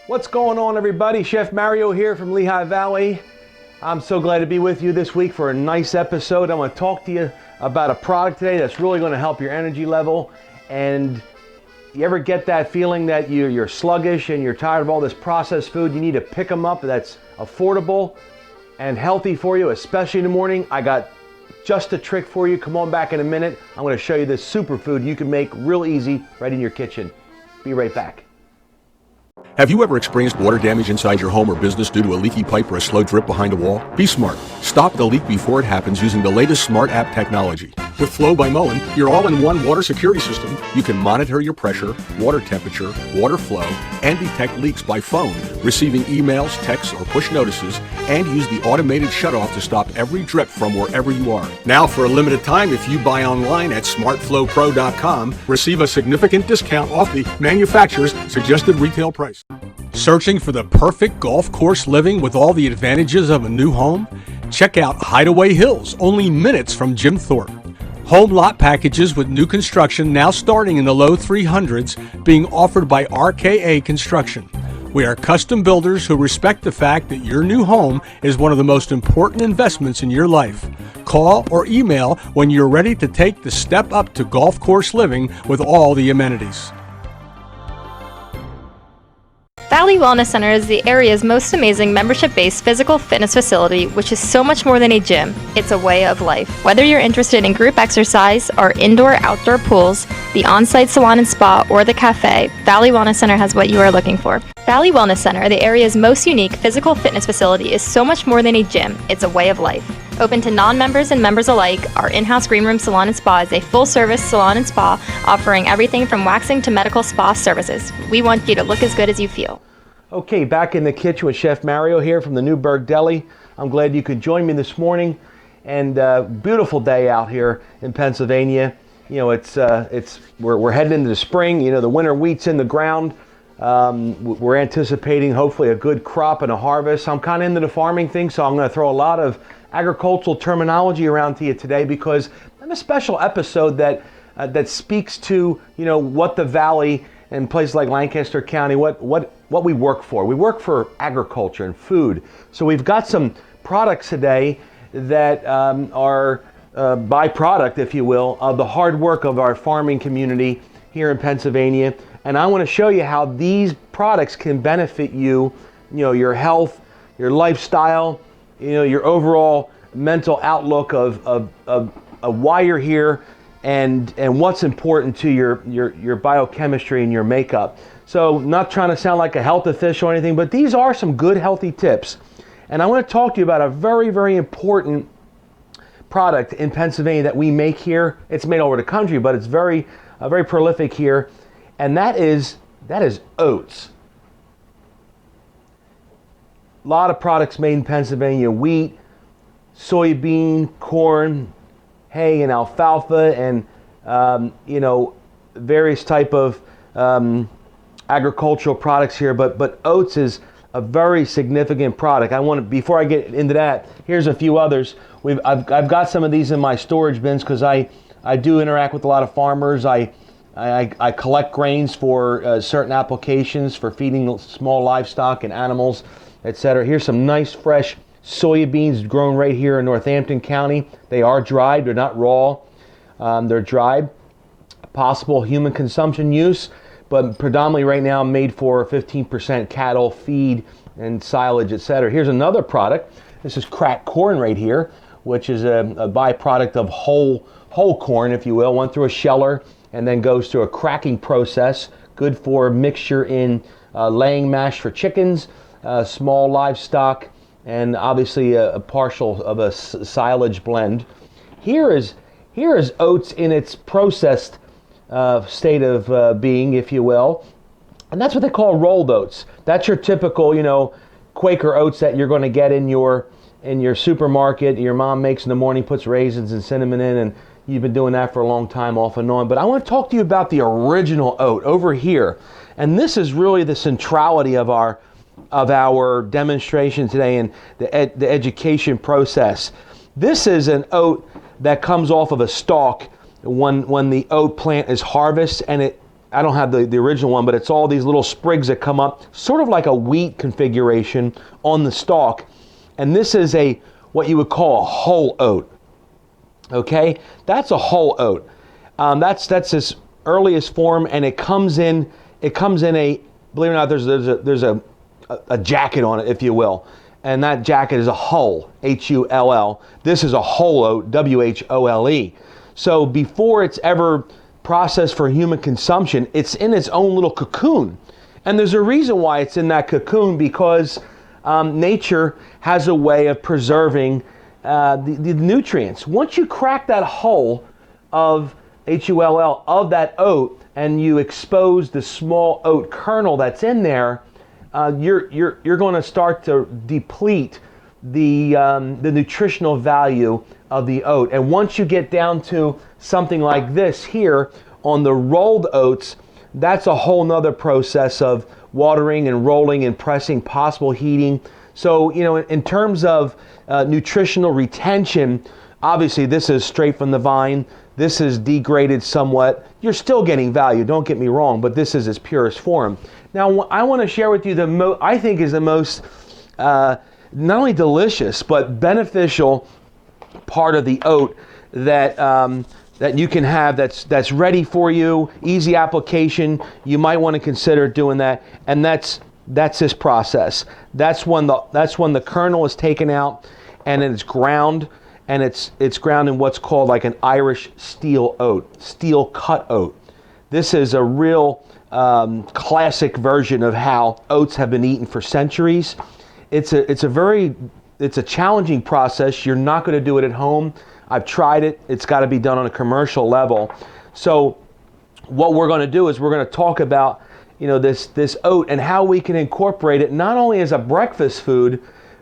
What's going on, everybody? Chef Mario here from Lehigh Valley. I'm so glad to be with you this week for a nice episode. I want to talk to you about a product today that's really going to help your energy level. And you ever get that feeling that you're sluggish and you're tired of all this processed food? You need to pick them up that's affordable and healthy for you, especially in the morning. I got just a trick for you. Come on back in a minute. I'm going to show you this superfood you can make real easy right in your kitchen. Be right back. Have you ever experienced water damage inside your home or business due to a leaky pipe or a slow drip behind a wall? Be smart. Stop the leak before it happens using the latest Smart App technology. With Flow by Moen, your all-in-one water security system, you can monitor your pressure, water temperature, water flow, and detect leaks by phone, receiving emails, texts, or push notices, and use the automated shutoff to stop every drip from wherever you are. Now, for a limited time, if you buy online at smartflowpro.com, receive a significant discount off the manufacturer's suggested retail price. Searching for the perfect golf course living with all the advantages of a new home? Check out Hideaway Hills, only minutes from Jim Thorpe. Home lot packages with new construction now starting in the low 300s being offered by RKA Construction. We are custom builders who respect the fact that your new home is one of the most important investments in your life. Call or email when you're ready to take the step up to golf course living with all the amenities. Valley Wellness Center is the area's most amazing membership-based physical fitness facility, which is so much more than a gym. It's a way of life. Whether you're interested in group exercise, our indoor-outdoor pools, the on-site salon and spa, or the cafe, Valley Wellness Center has what you are looking for. Valley Wellness Center, the area's most unique physical fitness facility, is so much more than a gym. It's a way of life. Open to non-members and members alike, our in-house green room salon and spa is a full-service salon and spa offering everything from waxing to medical spa services. We want you to look as good as you feel. Okay, back in the kitchen with Chef Mario here from the Newburgh Deli. I'm glad you could join me this morning. And beautiful day out here in Pennsylvania. You know, we're heading into the spring. You know, the winter wheat's in the ground. We're anticipating hopefully a good crop and a harvest. I'm kind of into the farming thing, so I'm going to throw a lot of agricultural terminology around to you today because I have a special episode that speaks to, you know, what the Valley and places like Lancaster County, what we work for. We work for agriculture and food. So we've got some products today that are byproduct, if you will, of the hard work of our farming community here in Pennsylvania. And I want to show you how these products can benefit you, you know, your health, your lifestyle, you know, your overall mental outlook of why you're here and what's important to your biochemistry and your makeup. So not trying to sound like a health official or anything, but these are some good healthy tips. And I want to talk to you about a very, very important product in Pennsylvania that we make here. It's made all over the country, but it's very prolific here. And that is oats. A lot of products made in Pennsylvania: wheat, soybean, corn, hay, and alfalfa, and you know, various type of agricultural products here. But oats is a very significant product. Before I get into that, here's a few others. I've got some of these in my storage bins because I do interact with a lot of farmers. I collect grains for certain applications for feeding small livestock and animals, etc. Here's some nice fresh soybeans grown right here in Northampton County. They are dried, they're not raw. They're dried. Possible human consumption use, but predominantly right now made for 15% cattle feed and silage, etc. Here's another product. This is cracked corn right here, which is a byproduct of whole corn, if you will. Went through a sheller and then goes through a cracking process. Good for mixture in laying mash for chickens, small livestock, and obviously a partial of a silage blend. Here is oats in its processed state of being, if you will, and that's what they call rolled oats. That's your typical, you know, Quaker oats that you're going to get in your supermarket. Your mom makes in the morning, puts raisins and cinnamon in, and you've been doing that for a long time off and on. But I want to talk to you about the original oat over here, and this is really the centrality of our demonstration today and the education process. This is an oat that comes off of a stalk when the oat plant is harvested, and I don't have the original one, but it's all these little sprigs that come up, sort of like a wheat configuration on the stalk. And this is what you would call a whole oat. Okay, that's a whole oat. That's its earliest form, and it comes in a, believe it or not, there's a jacket on it, if you will. And that jacket is a hull, Hull. This is a whole oat, Whole. So before it's ever processed for human consumption, it's in its own little cocoon. And there's a reason why it's in that cocoon, because nature has a way of preserving the nutrients. Once you crack that hull of Hull, of that oat, and you expose the small oat kernel that's in there, you're going to start to deplete the nutritional value of the oat. And once you get down to something like this here on the rolled oats, that's a whole nother process of watering and rolling and pressing, possible heating. So, in terms of nutritional retention, obviously this is straight from the vine. This is degraded somewhat. You're still getting value, don't get me wrong, but this is its purest form. Now, I want to share with you I think is the most not only delicious but beneficial part of the oat that you can have, that's ready for you, easy application. You might want to consider doing that, and that's this process. That's when the kernel is taken out and it's ground, and it's ground in what's called like an Irish steel cut oat. This is a real classic version of how oats have been eaten for centuries. It's a challenging process. You're not going to do it at home. I've tried it. It's got to be done on a commercial level. So what we're going to do is we're going to talk about this oat and how we can incorporate it not only as a breakfast food,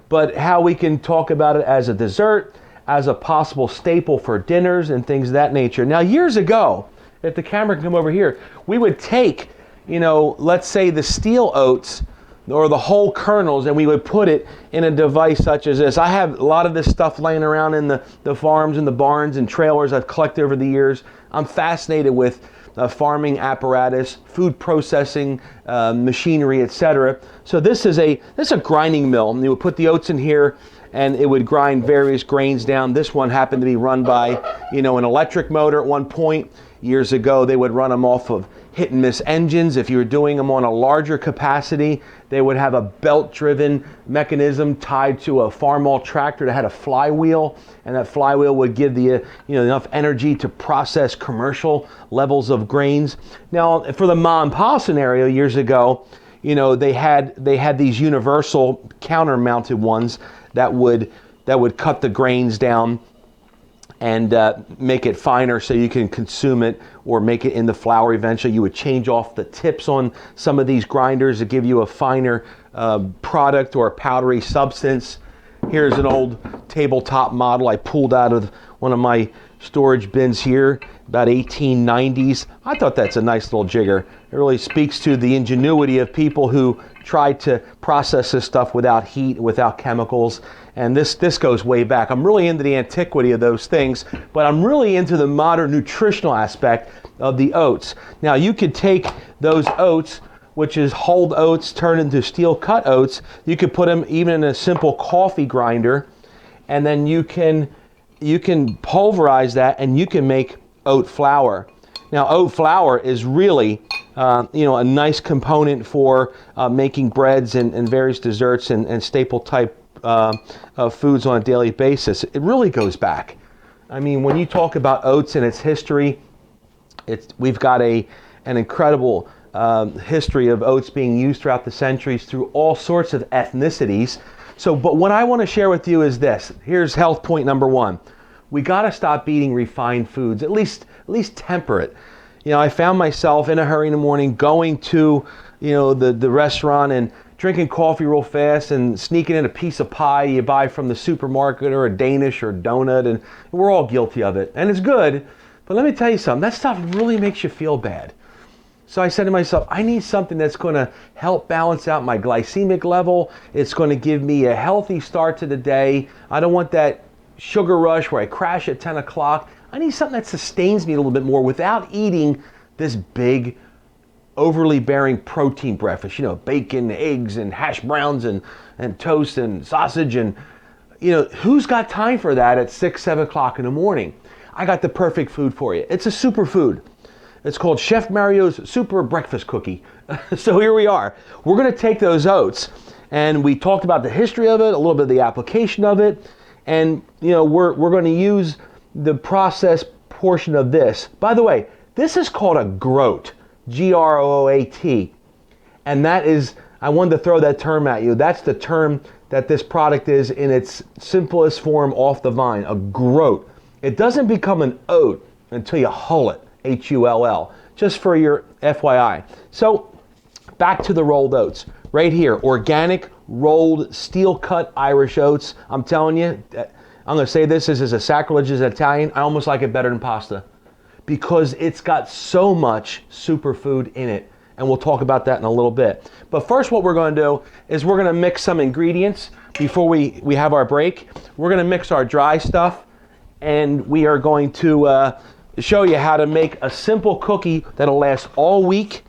but how we can talk about it as a dessert, as a possible staple for dinners and things of that nature. Now, years ago, if the camera can come over here, we would take, let's say the steel oats or the whole kernels, and we would put it in a device such as this. I have a lot of this stuff laying around in the farms and the barns and trailers I've collected over the years. I'm fascinated with farming apparatus, food processing, machinery, etc. So this is a grinding mill. And you would put the oats in here, and it would grind various grains down. This one happened to be run by, an electric motor at one point. Years ago, they would run them off of hit and miss engines. If you were doing them on a larger capacity, they would have a belt-driven mechanism tied to a Farmall tractor that had a flywheel, and that flywheel would give the enough energy to process commercial levels of grains. Now, for the mom and pop scenario years ago, they had these universal counter-mounted ones that would cut the grains down and make it finer so you can consume it or make it in the flour eventually. You would change off the tips on some of these grinders to give you a finer product or a powdery substance. Here's an old tabletop model I pulled out of one of my storage bins here, about 1890s. I thought that's a nice little jigger. It really speaks to the ingenuity of people who tried to process this stuff without heat, without chemicals. And this goes way back. I'm really into the antiquity of those things, but I'm really into the modern nutritional aspect of the oats. Now, you could take those oats, which is hulled oats turned into steel cut oats. You could put them even in a simple coffee grinder, and then you can pulverize that and you can make oat flour. Now, oat flour is really a nice component for making breads and various desserts and staple type foods on a daily basis. It really goes back. I mean, when you talk about oats and its history, we've got an incredible history of oats being used throughout the centuries through all sorts of ethnicities. But what I want to share with you is this. Here's health point number one. We got to stop eating refined foods, at least temper it. I found myself in a hurry in the morning going to, the restaurant and drinking coffee real fast and sneaking in a piece of pie you buy from the supermarket or a Danish or donut, and we're all guilty of it. And it's good, but let me tell you something, that stuff really makes you feel bad. So I said to myself, I need something that's going to help balance out my glycemic level. It's going to give me a healthy start to the day. I don't want that sugar rush where I crash at 10 o'clock. I need something that sustains me a little bit more without eating this big overly bearing protein breakfast, bacon, eggs, and hash browns, and toast, and sausage, and, who's got time for that at 6, 7 o'clock in the morning? I got the perfect food for you. It's a superfood. It's called Chef Mario's Super Breakfast Cookie. So here we are. We're going to take those oats, and we talked about the history of it, a little bit of the application of it, and we're going to use the process portion of this. By the way, this is called a groat, Groat, and that is, I wanted to throw that term at you. That's the term that this product is in its simplest form off the vine, a groat. It doesn't become an oat until you hull it. Hull, just for your FYI. So back to the rolled oats. Right here, organic rolled steel cut Irish oats. I'm telling you, I'm going to say this is a sacrilege as Italian. I almost like it better than pasta because it's got so much superfood in it. And we'll talk about that in a little bit. But first what we're going to do is we're going to mix some ingredients before we have our break. We're going to mix our dry stuff, and we are going to show you how to make a simple cookie that'll last all week,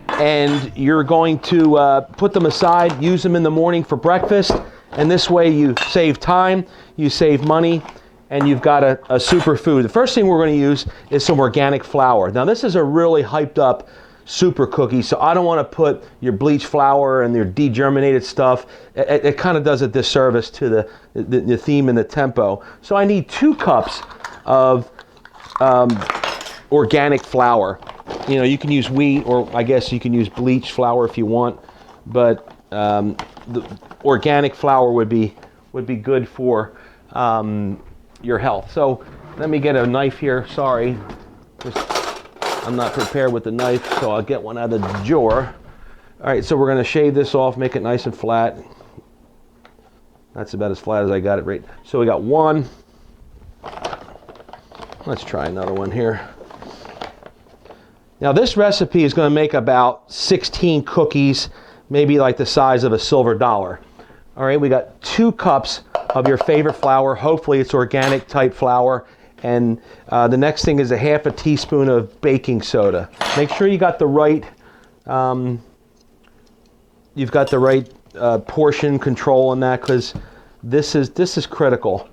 and you're going to put them aside, use them in the morning for breakfast, and this way you save time, you save money, and you've got a superfood. The first thing we're going to use is some organic flour. Now this is a really hyped up super cookie, so I don't want to put your bleached flour and your degerminated stuff. It kind of does a disservice to the theme and the tempo. So I need 2 cups of organic flour. You can use wheat, or I guess you can use bleached flour if you want, but the organic flour would be good for your health. So let me get a knife here. Sorry, I'm not prepared with the knife, so I'll get one out of the drawer. All right, so we're going to shave this off, make it nice and flat. That's about as flat as I got it right. So we got 1. Let's try another one here. Now this recipe is going to make about 16 cookies, maybe like the size of a silver dollar. All right, we got 2 cups of your favorite flour. Hopefully it's organic type flour. And the next thing is a half a teaspoon of baking soda. Make sure you got the right, portion control on that, because this is critical.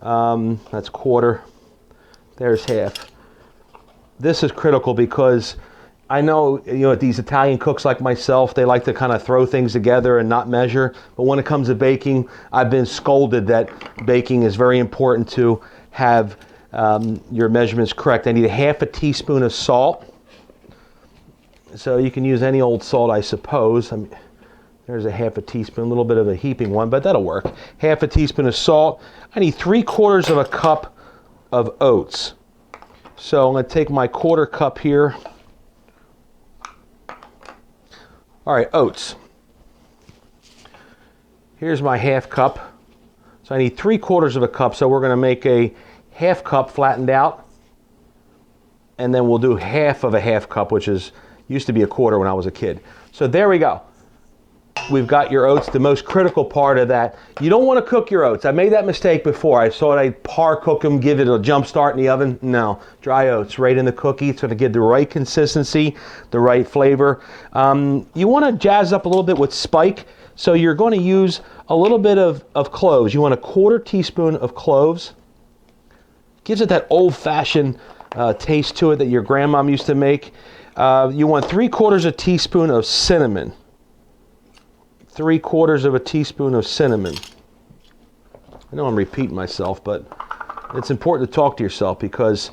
That's quarter. There's half. This is critical because I know, these Italian cooks like myself, they like to kind of throw things together and not measure. But when it comes to baking, I've been scolded that baking is very important to have your measurements correct. I need a half a teaspoon of salt. So you can use any old salt, I suppose. There's a half a teaspoon, a little bit of a heaping one, but that'll work. Half a teaspoon of salt. I need 3/4 of a cup of oats. So I'm going to take my 1/4 cup here. All right, oats. Here's my half cup. So I need 3/4 of a cup. So we're going to make a half cup flattened out, and then we'll do half of a half cup, which used to be a 1/4 when I was a kid. So there we go. We've got your oats. The most critical part of that, you don't want to cook your oats. I made that mistake before. I thought I'd par cook them, give it a jump start in the oven. No, dry oats right in the cookie. It's going to give the right consistency, the right flavor. You want to jazz up a little bit with spike, so you're going to use a little bit of cloves. You want a 1/4 teaspoon of cloves. Gives it that old-fashioned taste to it that your grandmom used to make. You want 3/4 a teaspoon of cinnamon. 3/4 of a teaspoon of cinnamon. I know I'm repeating myself, but it's important to talk to yourself because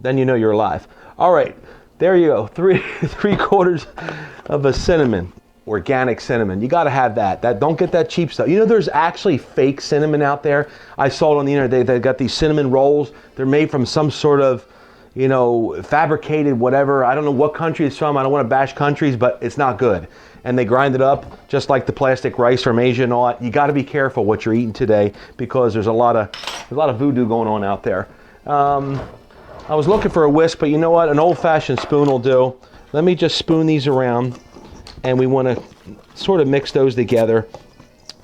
then you know you're alive. All right, there you go. 3/4 of a cinnamon, organic cinnamon. You got to have that. Don't get that cheap stuff. There's actually fake cinnamon out there. I saw it on the internet. They got these cinnamon rolls. They're made from some sort of, fabricated whatever. I don't know what country it's from. I don't want to bash countries, but it's not good. And they grind it up just like the plastic rice from Asia and all that. You got to be careful what you're eating today because there's a lot of voodoo going on out there. I was looking for a whisk, but you know what? An old-fashioned spoon will do. Let me just spoon these around, and we want to sort of mix those together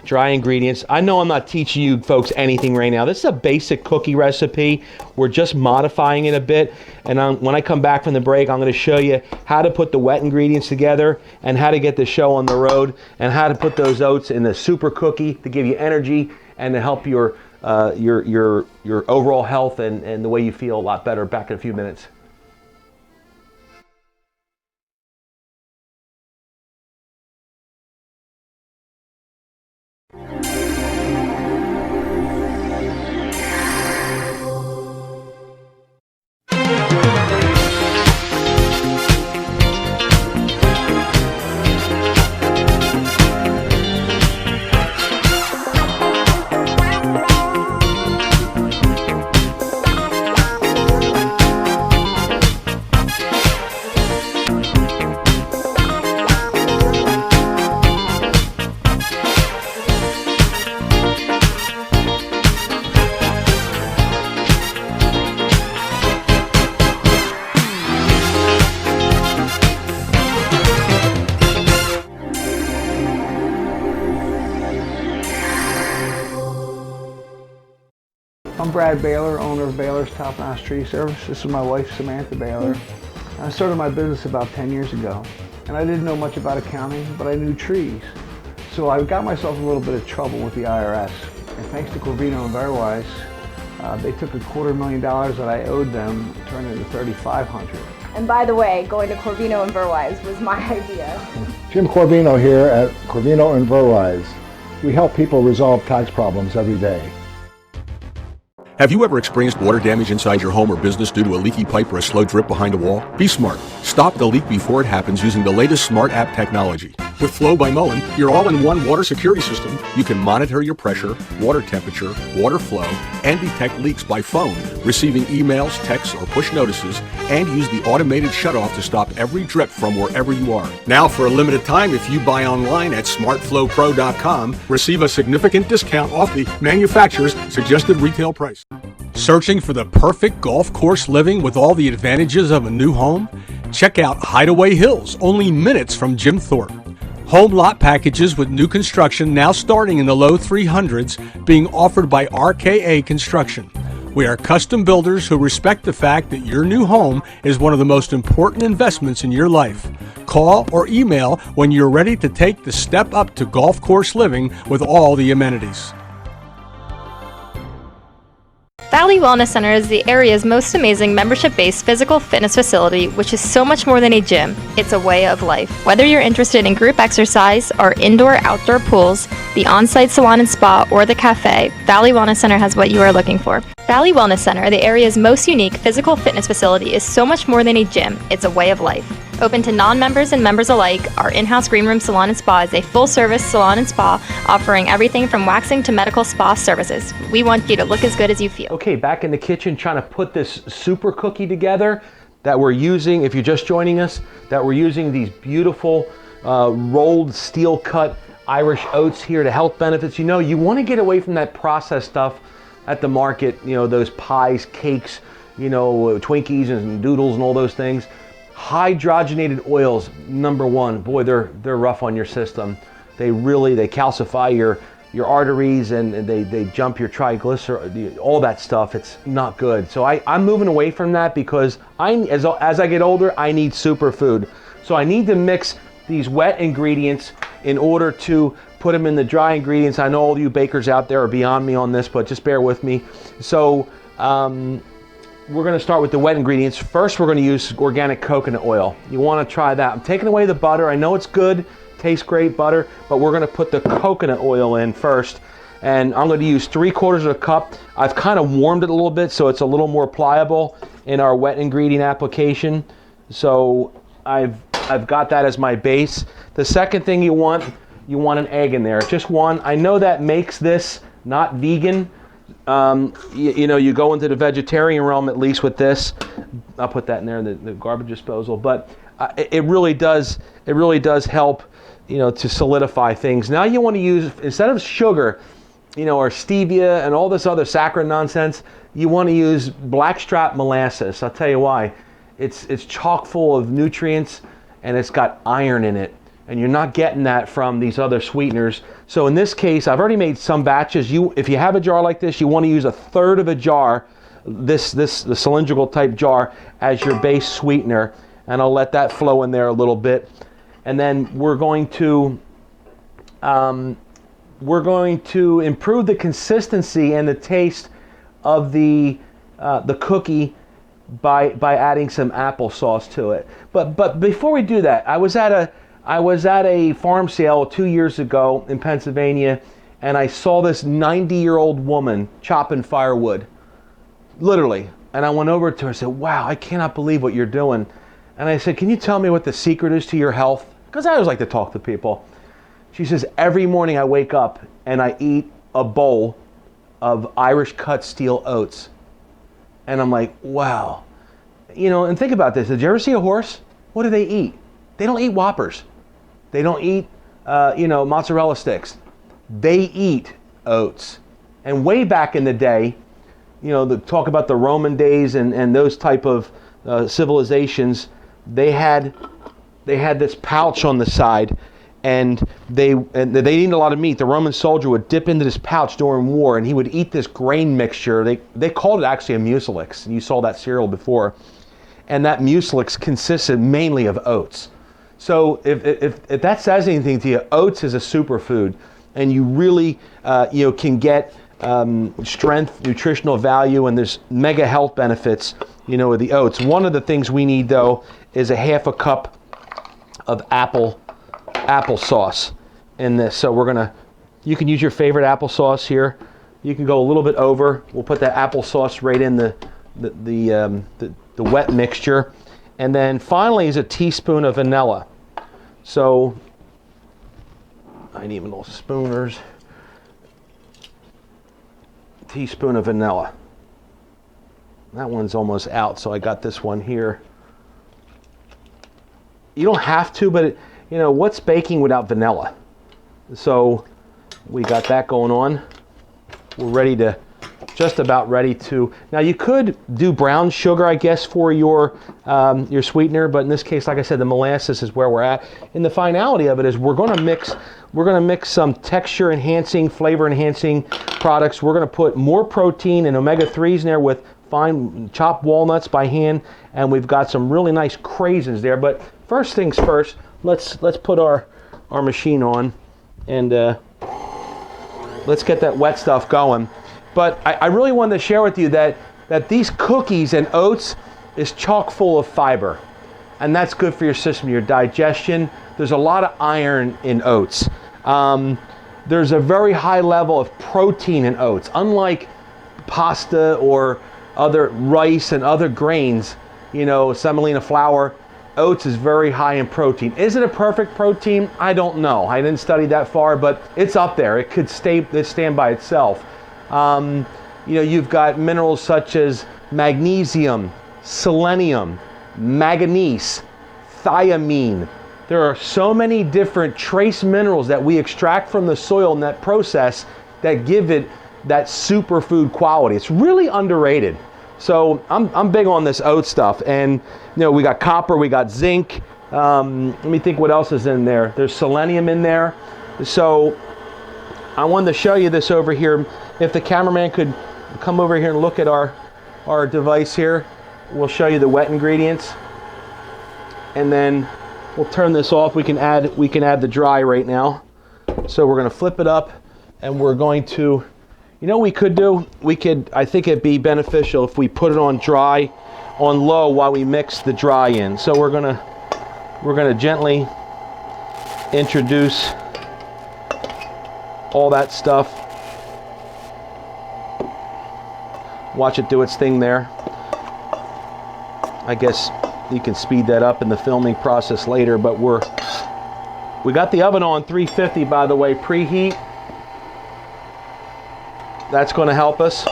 dry ingredients. I know I'm not teaching you folks anything right now. This is a basic cookie recipe. We're just modifying it a bit. And when I come back from the break, I'm going to show you how to put the wet ingredients together and how to get the show on the road and how to put those oats in the super cookie to give you energy and to help your overall health and the way you feel a lot better. Back in a few minutes. I'm Brad Baylor, owner of Baylor's Top Notch Tree Service. This is my wife, Samantha Baylor. I started my business about 10 years ago, and I didn't know much about accounting, but I knew trees. So I got myself in a little bit of trouble with the IRS. And thanks to Corvino and Verwise, they took $250,000 that I owed them, turned it into $3,500. And by the way, going to Corvino and Verwise was my idea. Jim Corvino here at Corvino and Verwise. We help people resolve tax problems every day. Have you ever experienced water damage inside your home or business due to a leaky pipe or a slow drip behind a wall? Be smart. Stop the leak before it happens using the latest Smart App technology. With Flow by Mullen, your all-in-one water security system, you can monitor your pressure, water temperature, water flow, and detect leaks by phone, receiving emails, texts, or push notices, and use the automated shutoff to stop every drip from wherever you are. Now, for a limited time, if you buy online at smartflowpro.com, receive a significant discount off the manufacturer's suggested retail price. Searching for the perfect golf course living with all the advantages of a new home? Check out Hideaway Hills, only minutes from Jim Thorpe. Home lot packages with new construction now starting in the low 300s being offered by RKA Construction. We are custom builders who respect the fact that your new home is one of the most important investments in your life. Call or email when you're ready to take the step up to golf course living with all the amenities. Valley Wellness Center is the area's most amazing membership-based physical fitness facility, which is so much more than a gym. It's a way of life. Whether you're interested in group exercise, our indoor-outdoor pools, the on-site salon and spa, or the cafe, Valley Wellness Center has what you are looking for. Valley Wellness Center, the area's most unique physical fitness facility, is so much more than a gym. It's a way of life. Open to non-members and members alike, our in-house green room salon and spa is a full-service salon and spa offering everything from waxing to medical spa services. We want you to look as good as you feel. Okay, back in the kitchen trying to put this super cookie together that we're using, if you're just joining us, that we're using these beautiful rolled steel cut Irish oats here to health benefits. You know, you want to get away from that processed stuff at the market, you know, those pies, cakes, you know, Twinkies and doodles and all those things. Hydrogenated oils, number one, boy, they're rough on your system. They calcify your arteries and they jump your triglyceride, all that stuff. It's not good. So I'm moving away from that because as I get older, I need superfood. So I need to mix these wet ingredients in order to put them in the dry ingredients. I know all you bakers out there are beyond me on this, but just bear with me. So we're going to start with the wet ingredients. First, we're going to use organic coconut oil. You want to try that. I'm taking away the butter. I know it's good, tastes great, butter, but we're going to put the coconut oil in first. And I'm going to use 3/4 of a cup. I've kind of warmed it a little bit so it's a little more pliable in our wet ingredient application. So I've got that as my base. The second thing you want an egg in there, just one. I know that makes this not vegan. You know, you go into the vegetarian realm at least with this. I'll put that in there, the garbage disposal. But it really does help, you know, to solidify things. Now you want to use, instead of sugar, you know, or stevia and all this other saccharine nonsense, you want to use blackstrap molasses. I'll tell you why. It's chock full of nutrients and it's got iron in it. and you're not getting that from these other sweeteners. So in this case, I've already made some batches. If you have a jar like this, you want to use 1/3 of a jar, the cylindrical type jar, as your base sweetener, and I'll let that flow in there a little bit. And then we're going to improve the consistency and the taste of the cookie by adding some applesauce to it. But before we do that, I was at a farm sale 2 years ago in Pennsylvania, and I saw this 90-year-old woman chopping firewood, literally. And I went over to her and said, "Wow, I cannot believe what you're doing." And I said, "Can you tell me what the secret is to your health?" Because I always like to talk to people. She says, "Every morning I wake up and I eat a bowl of Irish cut steel oats." And I'm like, wow. And think about this. Did you ever see a horse? What do they eat? They don't eat Whoppers. They don't eat, mozzarella sticks. They eat oats. And way back in the day, talk about the Roman days and those type of civilizations, they had this pouch on the side, and they eat a lot of meat. The Roman soldier would dip into this pouch during war, and he would eat this grain mixture. They called it actually a mucilix, and you saw that cereal before. And that mucilix consisted mainly of oats. So if that says anything to you, oats is a superfood, and you really can get strength, nutritional value, and there's mega health benefits with the oats. One of the things we need though is a 1/2 cup of applesauce in this. So you can use your favorite applesauce here. You can go a little bit over. We'll put that applesauce right in the wet mixture. And then finally is a teaspoon of vanilla. So I need little spooners. Teaspoon of vanilla. That one's almost out, so I got this one here. You don't have to, but what's baking without vanilla? So we got that going on. We're just about ready to. Now you could do brown sugar, I guess, for your sweetener, but in this case, like I said, the molasses is where we're at. And the finality of it is we're going to mix some texture enhancing, flavor enhancing products. We're going to put more protein and omega-3s in there with fine chopped walnuts by hand, and we've got some really nice craisins there. But first things first, let's put our machine on, and let's get that wet stuff going. But I really wanted to share with you that these cookies and oats is chock full of fiber, and that's good for your system, your digestion. There's a lot of iron in oats. There's a very high level of protein in oats. Unlike pasta or other rice and other grains, semolina flour, oats is very high in protein. Is it a perfect protein? I don't know. I didn't study that far, but it's up there. It could stand by itself. You've got minerals such as magnesium, selenium, manganese, thiamine. There are so many different trace minerals that we extract from the soil in that process that give it that superfood quality. It's really underrated. So I'm big on this oat stuff, and we got copper, we got zinc. Let me think what else is in there. There's selenium in there. So I wanted to show you this over here. If the cameraman could come over here and look at our device here, we'll show you the wet ingredients, and then we'll turn this off. We can add the dry right now. So we're going to flip it up, and we're going to. I think it'd be beneficial if we put it on dry, on low, while we mix the dry in. So we're gonna gently introduce all that stuff. Watch it do its thing there. I guess you can speed that up in the filming process later, but we got the oven on 350, by the way, preheat. That's going to help us.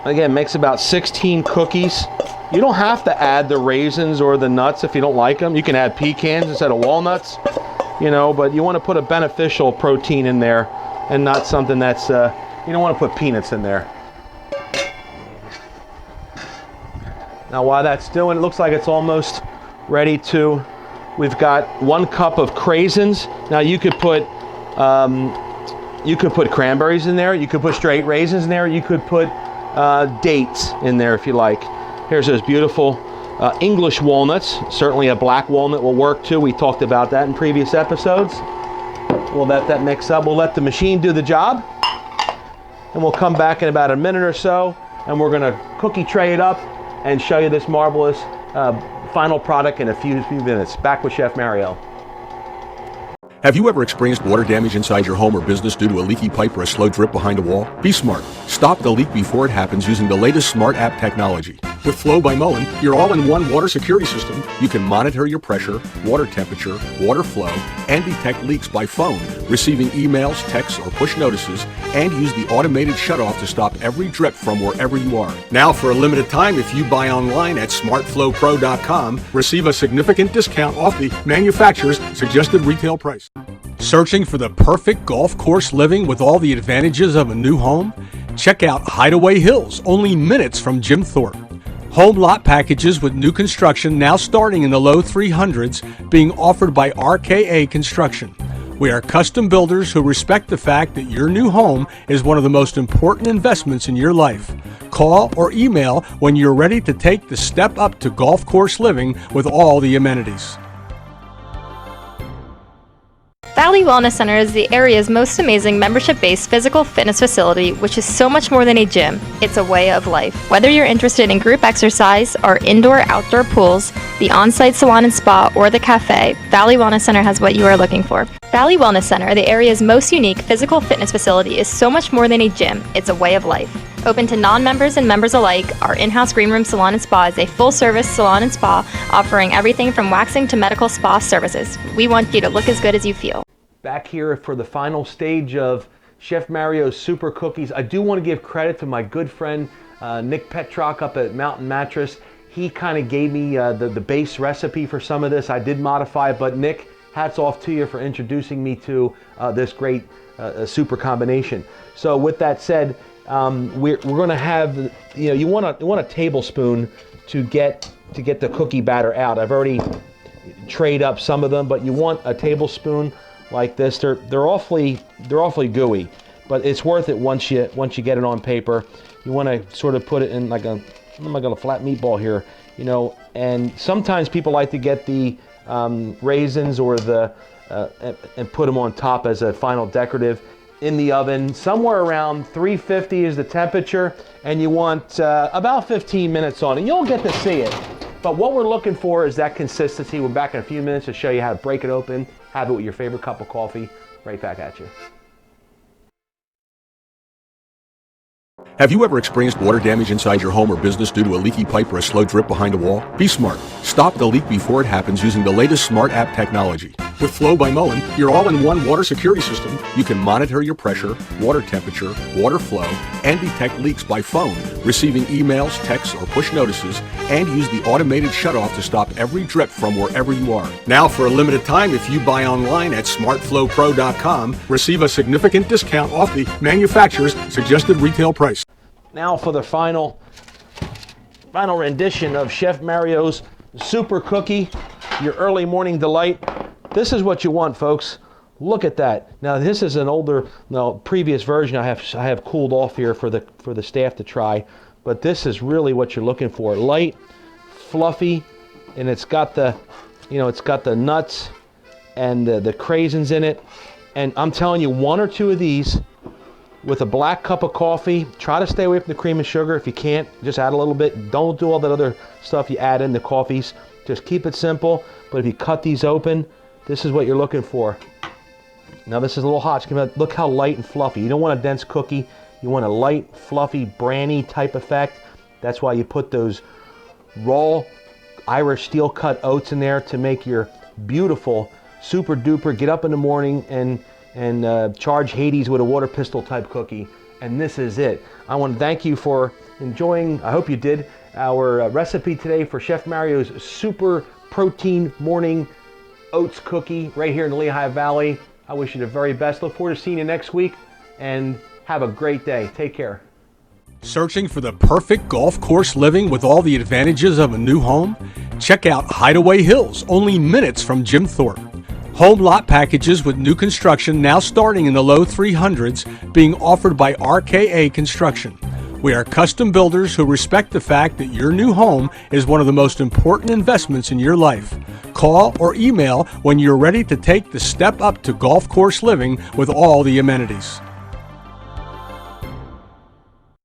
Again, makes about 16 cookies. You don't have to add the raisins or the nuts if you don't like them. You can add pecans instead of walnuts, but you want to put a beneficial protein in there and not something that's, you don't want to put peanuts in there. Now while that's doing, it looks like it's almost ready to, we've got 1 cup of craisins. Now you could put cranberries in there, you could put straight raisins in there, you could put dates in there if you like. Here's those beautiful English walnuts. Certainly a black walnut will work too. We talked about that in previous episodes. We'll let that mix up. We'll let the machine do the job. And we'll come back in about a minute or so, and we're gonna cookie tray it up and show you this marvelous final product in a few minutes. Back with Chef Mario. Have you ever experienced water damage inside your home or business due to a leaky pipe or a slow drip behind a wall? Be smart. Stop the leak before it happens using the latest Smart App technology. With Flow by Mullen, your all-in-one water security system, you can monitor your pressure, water temperature, water flow, and detect leaks by phone, receiving emails, texts, or push notices, and use the automated shutoff to stop every drip from wherever you are. Now, for a limited time, if you buy online at smartflowpro.com, receive a significant discount off the manufacturer's suggested retail price. Searching for the perfect golf course living with all the advantages of a new home? Check out Hideaway Hills, only minutes from Jim Thorpe. Home lot packages with new construction now starting in the low 300s being offered by RKA Construction. We are custom builders who respect the fact that your new home is one of the most important investments in your life. Call or email when you're ready to take the step up to golf course living with all the amenities. Valley Wellness Center is the area's most amazing membership-based physical fitness facility, which is so much more than a gym. It's a way of life. Whether you're interested in group exercise, our indoor-outdoor pools, the on-site salon and spa, or the cafe, Valley Wellness Center has what you are looking for. Valley Wellness Center, the area's most unique physical fitness facility, is so much more than a gym. It's a way of life. Open to non-members and members alike, our in-house green room salon and spa is a full-service salon and spa offering everything from waxing to medical spa services. We want you to look as good as you feel. Back here for the final stage of Chef Mario's Super Cookies. I do want to give credit to my good friend Nick Petrock up at Mountain Mattress. He kind of gave me the base recipe for some of this. I did modify it, but Nick, hats off to you for introducing me to this great super combination. So with that said, we're going to have, you want a tablespoon to get the cookie batter out. I've already trayed up some of them, but you want a tablespoon like this. They're awfully gooey, but it's worth it once you get it on paper. You want to sort of put it in like a flat meatball here, and sometimes people like to get the raisins or and put them on top as a final decorative. In the oven, somewhere around 350 is the temperature, and you want about 15 minutes on it. You'll get to see it, but what we're looking for is that consistency. We're back in a few minutes to show you how to break it open, have it with your favorite cup of coffee. Right back at you. Have you ever experienced water damage inside your home or business due to a leaky pipe or a slow drip behind a wall? Be smart. Stop the leak before it happens using the latest Smart App technology. With Flow by Mullen, your all-in-one water security system, you can monitor your pressure, water temperature, water flow, and detect leaks by phone, receiving emails, texts, or push notices, and use the automated shutoff to stop every drip from wherever you are. Now, for a limited time, if you buy online at smartflowpro.com, receive a significant discount off the manufacturer's suggested retail price. Now for the final rendition of Chef Mario's Super Cookie, your early morning delight. This is what you want, folks. Look at that. Now this is an previous version I have cooled off here for the staff to try, but this is really what you're looking for. Light, fluffy, and it's got the nuts and the craisins in it. And I'm telling you, one or two of these with a black cup of coffee. Try to stay away from the cream and sugar. If you can't, just add a little bit. Don't do all that other stuff you add in the coffees. Just keep it simple. But if you cut these open, this is what you're looking for. Now this is a little hot. Look how light and fluffy. You don't want a dense cookie. You want a light, fluffy, brandy type effect. That's why you put those raw Irish steel cut oats in there to make your beautiful, super duper, get up in the morning and charge Hades with a water pistol type cookie. And this is it. I want to thank you for enjoying, I hope you did, our recipe today for Chef Mario's Super Protein Morning Oats Cookie right here in the Lehigh Valley. I wish you the very best. Look forward to seeing you next week, and have a great day. Take care. Searching for the perfect golf course living with all the advantages of a new home? Check out Hideaway Hills, only minutes from Jim Thorpe. Home lot packages with new construction now starting in the low 300s being offered by RKA Construction. We are custom builders who respect the fact that your new home is one of the most important investments in your life. Call or email when you're ready to take the step up to golf course living with all the amenities.